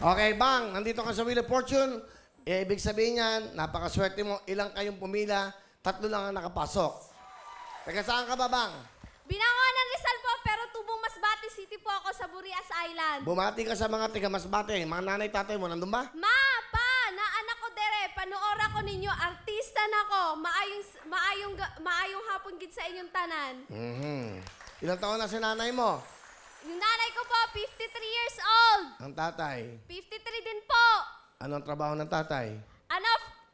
Okay, Bang, nandito ka sa Wheel of Fortune. Ibig sabihin yan, napakaswerte mo. Ilang kayong pumila, 3 lang ang nakapasok. Teka, saan ka ba, Bang? Binangonan Rizal po, pero tubong Masbate City po ako sa Burias Island. Bumati ka sa mga tiga Masbate. Mga nanay, tatay mo, nandun ba? Ma, pa, naanak ko dere, panuora ko ninyo, artista na ko, maayong hapon gid sa inyong tanan. Ilang taon na si nanay mo? Yung nanay ko po, 53 years old. Ang tatay? 53 din po. Anong trabaho ng tatay?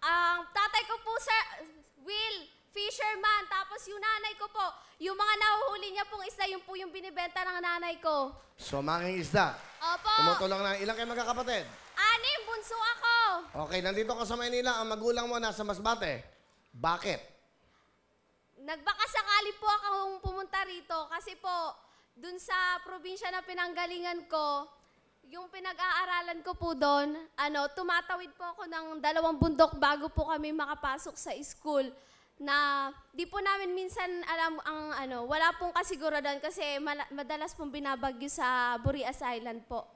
Ang tatay ko po, sir, Will, fisherman. Tapos yung nanay ko po, yung mga nahuhuli niya pong isda, yung po yung binibenta ng nanay ko. So, manging isda. Opo. Tumutulong na. Ilang kayo magkakapatid? 6, bunso ako. Okay, nandito ka sa Maynila. Ang magulang mo nasa Masbate. Bakit? Nagbakasakali po akong pumunta rito kasi po, dun sa probinsya na pinanggalingan ko, yung pinag-aaralan ko po doon, tumatawid po ako ng 2 bundok bago po kami makapasok sa school. Na di po namin minsan alam wala pong kasiguradad kasi madalas pong binabagyo sa Burias Island po.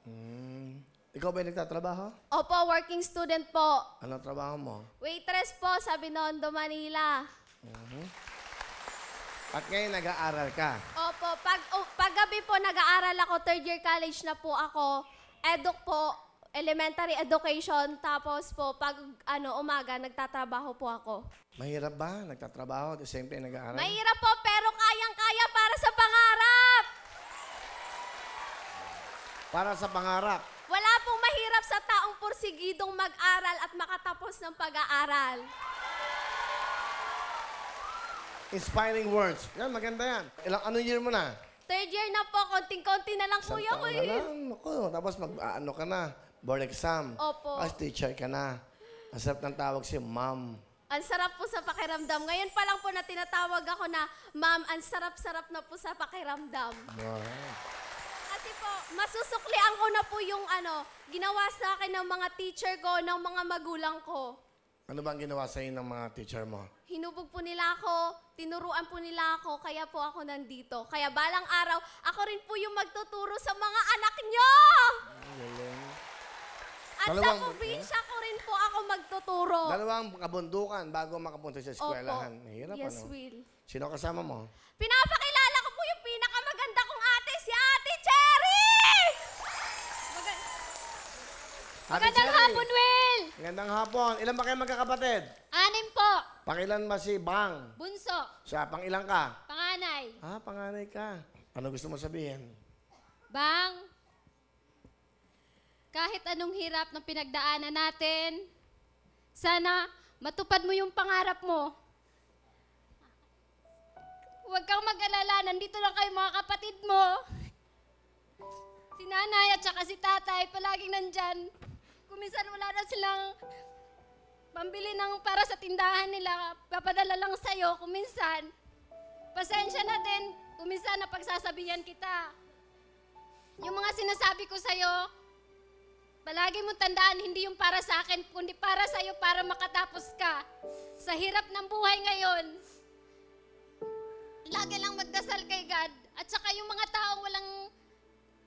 Ikaw ba nagtatrabaho? Opo, working student po. Anong trabaho mo? Waitress po sa Binondo, Manila. At ngayon nag-aaral ka. Opo, paggabi po nag-aaral ako, 3rd year college na po ako. Eduk po, elementary education. Tapos po, pag umaga, nagtatrabaho po ako. Mahirap ba? Nagtatrabaho, at the same time nag-aaral? Mahirap po, pero kayang-kaya para sa pangarap. Para sa pangarap. Wala pong mahirap sa taong porsigidong mag-aral at makatapos ng pag-aaral. Inspiring words. Yan, maganda yan. Anong year mo na? 3rd year na po, konting-konti na lang po Isang yun. taon na lang. Naku, tapos mag-ano ka na, board exam. Opo. As teacher ka na. Ang sarap ng tawag si ma'am. Ang sarap po sa pakiramdam. Ngayon pa lang po na tinatawag ako na, Ma'am, ang sarap-sarap na po sa pakiramdam. Wow. Kasi po, masusuklian ko na po yung ginawa sa akin ng mga teacher ko, ng mga magulang ko. Ano ba ang ginawa sa'yo ng mga teacher mo? Hinubog po nila ako, tinuruan po nila ako, kaya po ako nandito. Kaya balang araw, ako rin po yung magtuturo sa mga anak nyo! At sa probinsya ko rin po ako magtuturo. 2 kabundukan bago makapunta sa eskwelahan. Opo. Mahirap, Yes, ano? Will. Sino kasama mo? Pinapakilala ko po yung pinakamaganda kong ate, si Ate Cherry! Magandang hapon, Will! Magandang hapon. Ilan ba kayo magkakapatid? 6 po. Pangilan ba si Bang? Bunso. Siya, pangilan ka? Panganay. Panganay ka. Ano gusto mo sabihin? Bang, kahit anong hirap na pinagdaanan natin, sana matupad mo yung pangarap mo. Huwag kang mag-alala, nandito lang kayo mga kapatid mo. Si nanay at saka si tatay palaging nandyan. Kung minsan wala na silang pambili ng para sa tindahan nila, papadala lang sa'yo kung minsan. Pasensya na din kung minsan napagsasabihan kita. Yung mga sinasabi ko sa'yo, palagi mo tandaan, hindi yung para sa akin, kundi para sa'yo, para makatapos ka. Sa hirap ng buhay ngayon, lagi lang magdasal kay God. At saka yung mga taong walang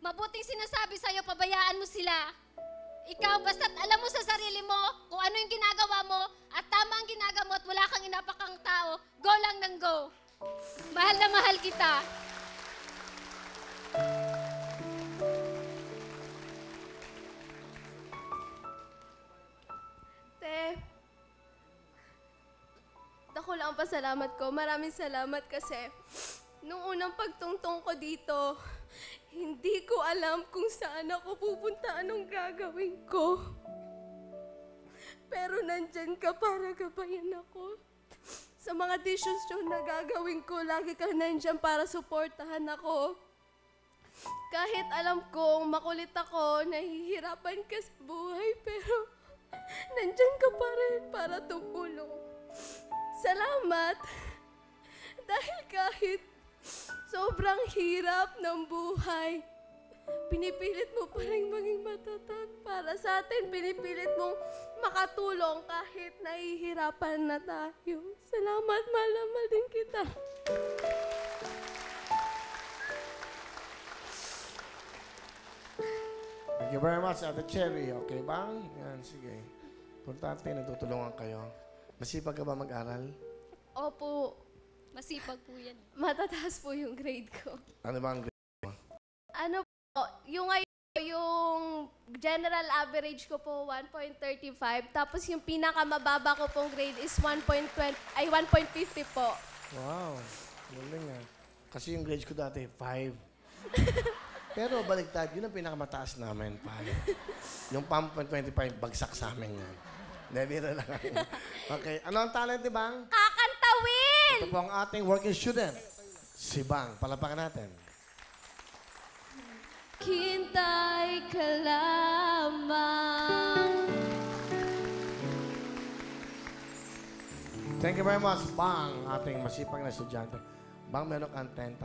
mabuting sinasabi sa'yo, pabayaan mo sila. Ikaw, basta't alam mo sa sarili mo kung ano yung ginagawa mo at tama ang ginagawa mo at wala kang inapakang tao, go lang ng go. Mahal na mahal kita. Te, ako lang ang pasalamat ko. Maraming salamat kasi nung unang pagtungtong ko dito, hindi ko alam kung saan ako pupunta, anong gagawin ko. Pero nandyan ka para gabayan ako. Sa mga desisyon na gagawin ko, lagi ka nandyan para suportahan ako. Kahit alam kong makulit ako, nahihirapan ka sa buhay, pero nandyan ka pa rin para tumulong. Salamat! Dahil kahit sobrang hirap ng buhay, pinipilit mo pa rin maging matatag para sa atin. Pinipilit mong makatulong kahit nahihirapan na tayo. Salamat, mahal na mahal din kita. Thank you. you very much, Ate Cherry. Okay, bang? Yan, sige. Importante, natutulungan kayo. Masipag ka ba mag-aral? Opo, Masipag po yan. matataas po yung grade ko. Ano ba ang grade? Ano po, yung ngayon, yung general average ko po 1.35, tapos yung pinakamababa ko pong grade is 1.50 po. Wow, galing nga. Kasi yung grades ko dati, 5. Pero baligtad, yun ang pinakamataas namin, 5. Yung 1.25, bagsak sa amin yan. Nebira lang. Okay, ano ang talent ni Bang? Kakantawin! Ito po ang ating working student, si Bang. Palapakan natin. Hintay ka lamang. Thank you very much, Bang, ating masipag na estudyante. Bang, meron kang 10,000.